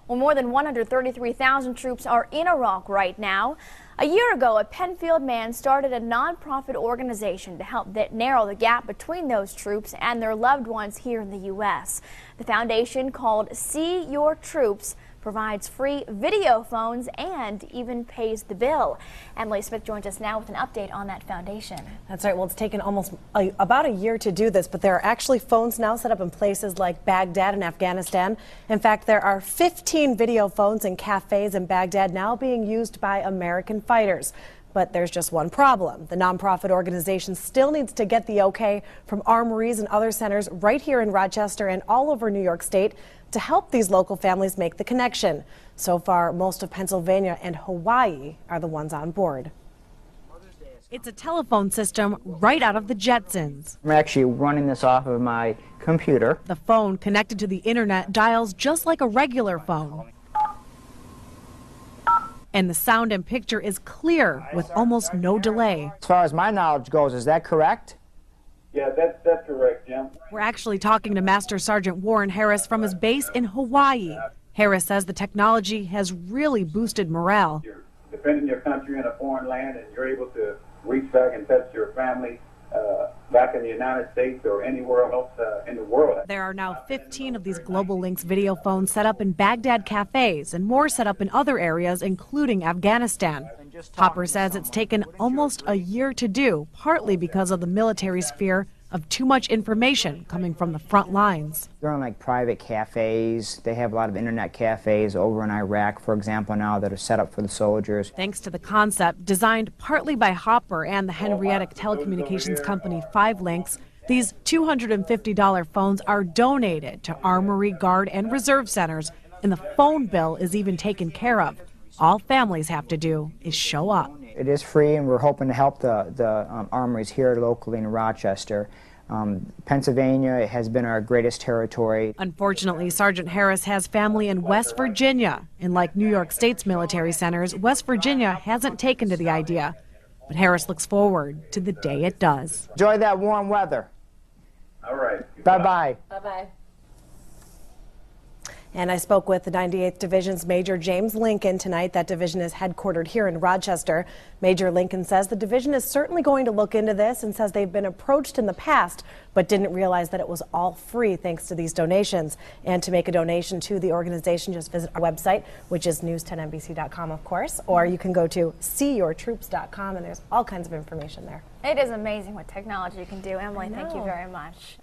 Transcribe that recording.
Well, more than 133,000 troops are in Iraq right now. A year ago, a Penfield man started a nonprofit organization to help narrow the gap between those troops and their loved ones here in the U.S. The foundation, called See Your Troops, provides free video phones and even pays the bill. Emily Smith joins us now with an update on that foundation. That's right. Well, it's taken about a year to do this, but there are actually phones now set up in places like Baghdad and Afghanistan. In fact, there are 15 video phones in cafes in Baghdad now being used by American fighters. But there's just one problem. The nonprofit organization still needs to get the okay from armories and other centers right here in Rochester and all over New York State to help these local families make the connection. So far, most of Pennsylvania and Hawaii are the ones on board. It's a telephone system right out of the Jetsons. I'm actually running this off of my computer. The phone, connected to the internet, dials just like a regular phone. And the sound and picture is clear with almost no delay. As far as my knowledge goes, is that correct? Yeah, that's correct, Jim. We're actually talking to Master Sergeant Warren Harris from his base in Hawaii. Harris says the technology has really boosted morale. You're defending your country in a foreign land, and you're able to reach back and touch your family back in the United States or anywhere else in the world. There are now 15 of these Globalinx video phones set up in Baghdad cafes and more set up in other areas, including Afghanistan. Hopper says it's taken almost a year to do, partly because of the military's fear of too much information coming from the front lines. They're in like private cafes. They have a lot of internet cafes over in Iraq, for example, now that are set up for the soldiers. Thanks to the concept, designed partly by Hopper and the Henrietta telecommunications company 5Links, these $250 phones are donated to Armory, Guard, and Reserve centers, and the phone bill is even taken care of. All families have to do is show up. It is free, and we're hoping to help the armories here locally in Rochester. Pennsylvania has been our greatest territory. Unfortunately, Sergeant Harris has family in West Virginia, and like New York State's military centers, West Virginia hasn't taken to the idea. But Harris looks forward to the day it does. Enjoy that warm weather. All right. Bye-bye. Bye-bye. And I spoke with the 98th Division's Major James Lincoln tonight. That division is headquartered here in Rochester. Major Lincoln says the division is certainly going to look into this and says they've been approached in the past, but didn't realize that it was all free thanks to these donations. And to make a donation to the organization, just visit our website, which is news10nbc.com, of course, or you can go to seeyourtroops.com, and there's all kinds of information there. It is amazing what technology can do. Emily, thank you very much.